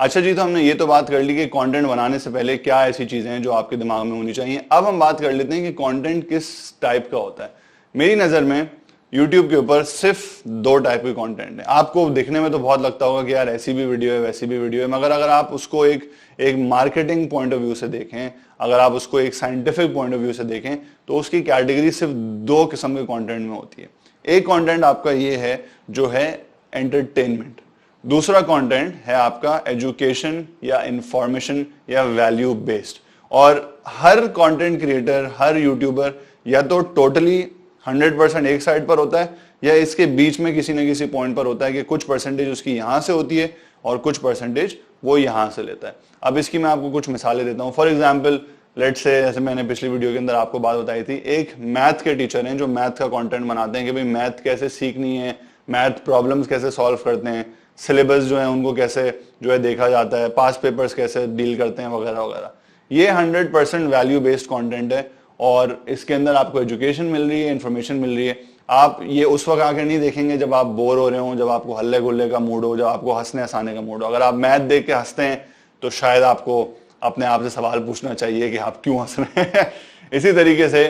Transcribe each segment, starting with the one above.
अच्छा जी, तो हमने ये तो बात कर ली कि कंटेंट बनाने से पहले क्या ऐसी चीजें हैं जो आपके दिमाग में होनी चाहिए। अब हम बात कर लेते हैं कि कंटेंट किस टाइप का होता है। मेरी नजर में YouTube के ऊपर सिर्फ दो टाइप के कंटेंट है। आपको दिखने में तो बहुत लगता होगा कि यार ऐसी भी वीडियो है वैसी भी वीडियो है, मगर अगर आप उसको एक मार्केटिंग पॉइंट ऑफ व्यू से देखें, अगर आप उसको एक साइंटिफिक पॉइंट ऑफ व्यू से देखें, तो उसकी कैटेगरी सिर्फ दो किस्म के कंटेंट में होती है। एक कंटेंट आपका ये है जो है एंटरटेनमेंट, दूसरा कंटेंट है आपका एजुकेशन या इंफॉर्मेशन या वैल्यू बेस्ड। और हर कंटेंट क्रिएटर, हर यूट्यूबर या तो टोटली 100% एक साइड पर होता है या इसके बीच में किसी न किसी पॉइंट पर होता है कि कुछ परसेंटेज उसकी यहां से होती है और कुछ परसेंटेज वो यहां से लेता है। अब इसकी मैं आपको कुछ मिसालें देता हूं। फॉर एग्जांपल, लेट्स से, जैसे मैंने पिछली वीडियो के अंदर आपको बात बताई थी, एक मैथ के टीचर हैं जो मैथ का कंटेंट बनाते हैं कि भाई मैथ कैसे सीखनी है, मैथ प्रॉब्लम्स कैसे सॉल्व करते हैं, सिलेबस जो है उनको कैसे जो है देखा जाता है, पास पेपर्स कैसे डील करते हैं, वगैरह वगैरह। ये 100% वैल्यू बेस्ड कंटेंट है और इसके अंदर आपको एजुकेशन मिल रही है, इंफॉर्मेशन मिल रही है। आप ये उस वक्त आकर नहीं देखेंगे जब आप बोर हो रहे हो, जब आपको हल्ले गुल्ले का मूड हो, जब आपको हंसने हंसाने का मूड हो। अगर आप मैथ देख के हंसते हैं तो शायद आपको अपने आप से सवाल पूछना चाहिए कि आप क्यों हंस रहे हैं। इसी तरीके से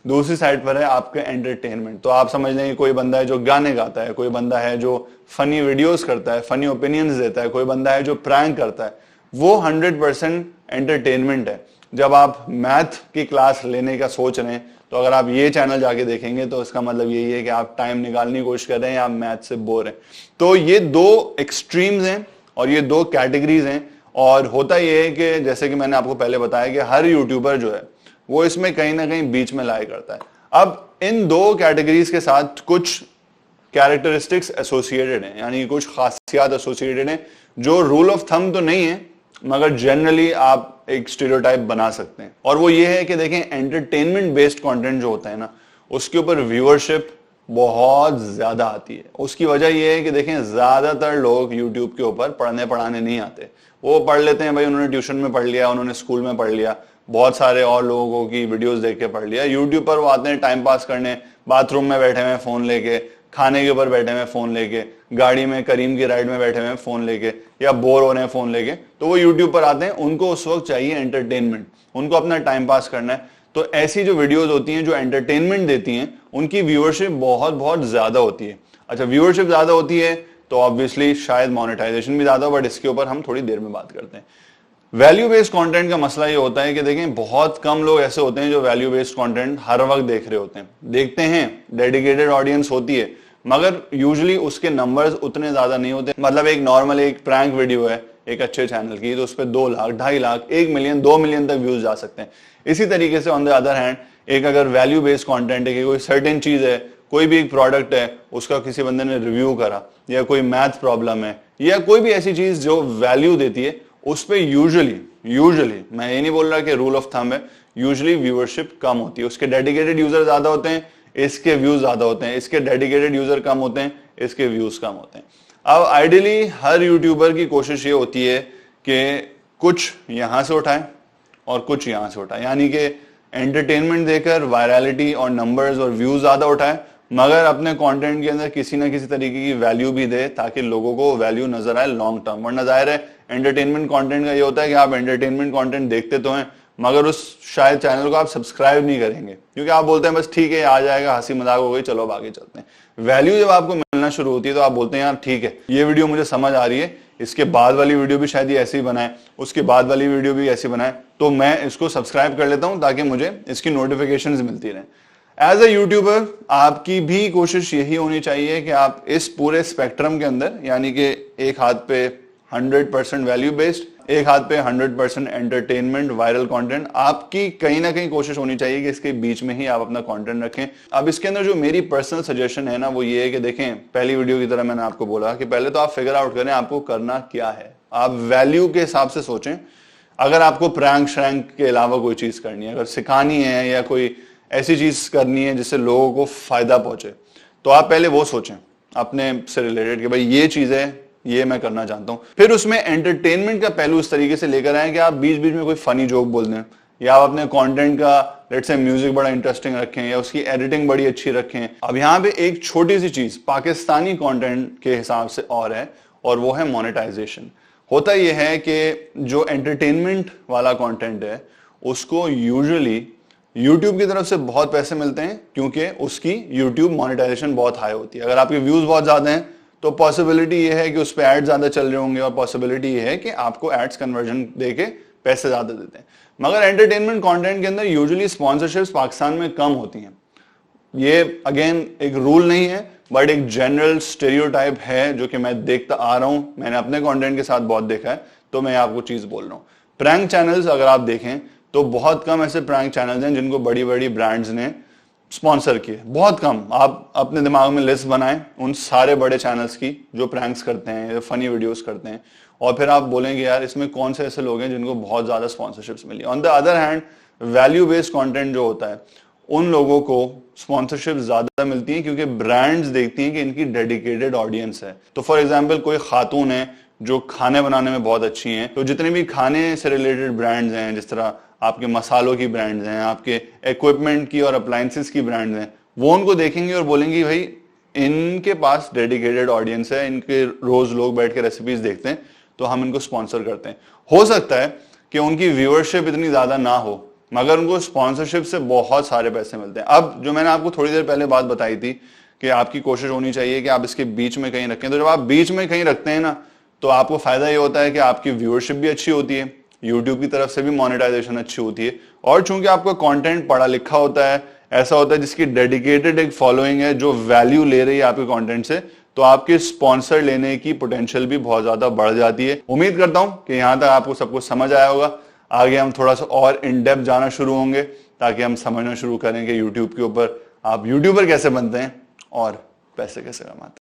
दूसरी साइड पर है आपका एंटरटेनमेंट। तो आप समझ लें कोई बंदा है जो गाने गाता है, कोई बंदा है जो फनी वीडियोस करता है, फनी ओपिनियंस देता है, कोई बंदा है जो प्रैंक करता है, वो 100% एंटरटेनमेंट है। जब आप मैथ की क्लास लेने का सोच रहे हैं तो अगर आप ये चैनल जाके देखेंगे तो इसका मतलब यही है कि आप टाइम निकालने की कोशिश कर रहे हैं या आप मैथ से बोर हैं। तो ये दो एक्सट्रीम्स हैं और ये दो कैटेगरीज हैं। और होता यह है कि जैसे कि मैंने आपको पहले बताया कि हर यूट्यूबर जो है वो इसमें कहीं ना कहीं बीच में लाया करता है। अब इन दो कैटेगरीज के साथ कुछ कैरेक्टरिस्टिक्स एसोसिएटेड हैं, यानी कुछ खासियत एसोसिएटेड हैं जो रूल ऑफ थंब तो नहीं है मगर जनरली आप एक स्टीरियोटाइप बना सकते हैं। और वो ये है कि देखें, एंटरटेनमेंट बेस्ड कंटेंट जो होता है ना, उसके ऊपर व्यूअरशिप बहुत ज्यादा आती है। उसकी वजह यह है कि देखें, ज्यादातर लोग यूट्यूब के ऊपर पढ़ने पढ़ाने नहीं आते। वो पढ़ लेते हैं भाई, उन्होंने ट्यूशन में पढ़ लिया, उन्होंने स्कूल में पढ़ लिया, बहुत सारे और लोगों की वीडियोस देख के पढ़ लिया। यूट्यूब पर वो आते हैं टाइम पास करने, बाथरूम में बैठे हुए फोन लेके, खाने के ऊपर बैठे हुए फोन लेके, गाड़ी में करीम की राइड में बैठे हुए फोन लेके, या बोर हो रहे हैं फोन लेके, तो वो यूट्यूब पर आते हैं। उनको उस वक्त चाहिए एंटरटेनमेंट, उनको अपना टाइम पास करना है। तो ऐसी जो वीडियोस होती हैं जो एंटरटेनमेंट देती हैं, उनकी व्यूअरशिप बहुत बहुत ज्यादा होती है। अच्छा, व्यूअरशिप ज्यादा होती है तो ऑब्वियसली शायद मोनेटाइजेशन भी ज्यादा हो, बट इसके ऊपर हम थोड़ी देर में बात करते हैं। वैल्यू बेस्ड कंटेंट का मसला ये होता है कि देखें, बहुत कम लोग ऐसे होते हैं जो वैल्यू बेस्ड कंटेंट हर वक्त देख रहे होते हैं। देखते हैं, डेडिकेटेड ऑडियंस होती है, मगर यूजुअली उसके नंबर्स उतने ज्यादा नहीं होते। मतलब एक नॉर्मल एक प्रैंक वीडियो है एक अच्छे चैनल की, तो उस पर 2 लाख, 2.5 लाख, 1 मिलियन, 2 मिलियन तक व्यूज जा सकते हैं। इसी तरीके से ऑन द अदर हैंड, एक अगर वैल्यू बेस्ड कंटेंट है कि कोई सर्टेन चीज है, कोई भी एक प्रोडक्ट है, उसका किसी बंदे ने रिव्यू करा, या कोई मैथ प्रॉब्लम है, या कोई भी ऐसी चीज जो वैल्यू देती है, उस पर यूजुअली मैं ये नहीं बोल रहा कि रूल ऑफ थंब है, यूजुअली व्यूअरशिप कम होती है। उसके डेडिकेटेड यूजर ज्यादा होते हैं, इसके व्यूज ज्यादा होते हैं। इसके डेडिकेटेड यूजर कम होते हैं, इसके व्यूज कम होते हैं। अब आइडियली हर यूट्यूबर की कोशिश ये होती है कि कुछ यहां से उठाए और कुछ यहां से उठाए, यानी कि एंटरटेनमेंट देकर वायरलिटी और नंबर्स और व्यूज ज्यादा उठाए, मगर अपने कंटेंट के अंदर किसी ना किसी तरीके की वैल्यू भी दे ताकि लोगों को वैल्यू नजर आए लॉन्ग टर्म। वरना जाहिर है एंटरटेनमेंट कंटेंट का ये होता है कि आप एंटरटेनमेंट कंटेंट देखते तो हैं, मगर उस शायद चैनल को आप सब्सक्राइब नहीं करेंगे, क्योंकि आप बोलते हैं बस ठीक है आ जाएगा, हंसी मजाक हो गई, चलो अब आगे चलते हैं। वैल्यू जब आपको मिलना शुरू होती है तो आप बोलते हैं यार ठीक है, ये वीडियो मुझे समझ आ रही है, इसके बाद वाली वीडियो भी शायद ये ऐसे ही बनाए, उसके बाद वाली वीडियो भी ऐसी बनाए, तो मैं इसको सब्सक्राइब कर लेता हूं ताकि मुझे इसकी नोटिफिकेशंस मिलती रहें। एज ए यूट्यूबर आपकी भी कोशिश यही होनी चाहिए कि आप इस पूरे स्पेक्ट्रम के अंदर, यानी कि एक हाथ पे 100% वैल्यू बेस्ड, एक हाथ पे 100% एंटरटेनमेंट वायरल कंटेंट, आपकी कहीं ना कहीं कोशिश होनी चाहिए कि इसके बीच में ही आप अपना कंटेंट रखें। अब इसके अंदर जो मेरी पर्सनल सजेशन है ना, वो ये है कि देखें, पहली वीडियो की तरह मैंने आपको बोला कि पहले तो आप फिगर आउट करें आपको करना क्या है। आप वैल्यू के हिसाब से सोचें। अगर आपको प्रैंक श्रैंक के अलावा कोई चीज करनी है, अगर सिखानी है या कोई ऐसी चीज करनी है जिससे लोगों को फायदा पहुंचे, तो आप पहले वो सोचें अपने से रिलेटेड कि भाई ये चीज है, ये मैं करना चाहता हूं। फिर उसमें एंटरटेनमेंट का पहलू इस तरीके से लेकर आए कि आप बीच बीच में कोई फनी जोक बोल दें, या आप अपने कंटेंट का लेट्स से म्यूजिक बड़ा इंटरेस्टिंग रखें, या उसकी एडिटिंग बड़ी अच्छी रखें। अब यहाँ पे एक छोटी सी चीज पाकिस्तानी कंटेंट के हिसाब से और है, और वो है मोनेटाइजेशन। होता यह है कि जो एंटरटेनमेंट वाला कंटेंट है उसको यूजुअली YouTube की तरफ से बहुत पैसे मिलते हैं, क्योंकि उसकी YouTube मोनेटाइजेशन बहुत हाई होती है। अगर आपके व्यूज बहुत ज्यादा हैं तो पॉसिबिलिटी ये है कि उस पर एड ज्यादा चल रहे होंगे, और पॉसिबिलिटी ये है कि आपको एड्स कन्वर्जन देके पैसे ज्यादा देते हैं। मगर एंटरटेनमेंट कंटेंट के अंदर यूजुअली स्पॉन्सरशिप्स पाकिस्तान में कम होती हैं। ये अगेन एक रूल नहीं है, बट एक जनरल स्टेरियोटाइप है जो कि मैं देखता आ रहा हूं, मैंने अपने कंटेंट के साथ बहुत देखा है, तो मैं आपको चीज बोल रहा हूं। प्रैंक चैनल्स अगर आप देखें तो बहुत कम ऐसे प्रैंक चैनल्स हैं जिनको बड़ी बड़ी ब्रांड्स ने स्पॉन्सर किए, बहुत कम। आप अपने दिमाग में लिस्ट बनाएं उन सारे बड़े चैनल्स की जो प्रैंक्स करते हैं, फनी वीडियोस करते हैं, और फिर आप बोलेंगे यार इसमें कौन से ऐसे लोग हैं जिनको बहुत ज्यादा स्पॉन्सरशिप्स मिली। On the other hand value based content जो होता है उन लोगों को स्पॉन्सरशिप ज्यादा मिलती है, क्योंकि ब्रांड्स देखती हैं कि इनकी डेडिकेटेड ऑडियंस है। तो फॉर एग्जांपल कोई खातून है जो खाने बनाने में बहुत अच्छी हैं, तो जितने भी खाने से रिलेटेड ब्रांड्स हैं, जिस तरह आपके मसालों की ब्रांड्स हैं, आपके इक्विपमेंट की और अप्लायंसेस की ब्रांड्स हैं, वो उनको देखेंगे और बोलेंगे भाई इनके पास डेडिकेटेड ऑडियंस है, इनके रोज लोग बैठ के रेसिपीज देखते हैं, तो हम इनको स्पॉन्सर करते हैं। हो सकता है कि उनकी व्यूअरशिप इतनी ज्यादा ना हो, मगर उनको स्पॉन्सरशिप से बहुत सारे पैसे मिलते हैं। अब जो मैंने आपको थोड़ी देर पहले बात बताई थी कि आपकी कोशिश होनी चाहिए कि आप इसके बीच में कहीं रखें, तो जब आप बीच में कहीं रखते हैं ना, तो आपको फायदा ये होता है कि आपकी व्यूअरशिप भी अच्छी होती है, यूट्यूब की तरफ से भी मोनेटाइजेशन अच्छी होती है, और चूंकि आपका कंटेंट पढ़ा लिखा होता है, ऐसा होता है जिसकी डेडिकेटेड एक फॉलोइंग है जो वैल्यू ले रही है आपके कंटेंट से, तो आपके स्पॉन्सर लेने की पोटेंशियल भी बहुत ज्यादा बढ़ जाती है। उम्मीद करता हूं कि यहां तक आपको सब कुछ समझ आया होगा। आगे हम थोड़ा सा और इन डेप्थ जाना शुरू होंगे, ताकि हम समझना शुरू करें कि यूट्यूब के ऊपर आप यूट्यूबर कैसे बनते हैं और पैसे कैसे कमाते हैं।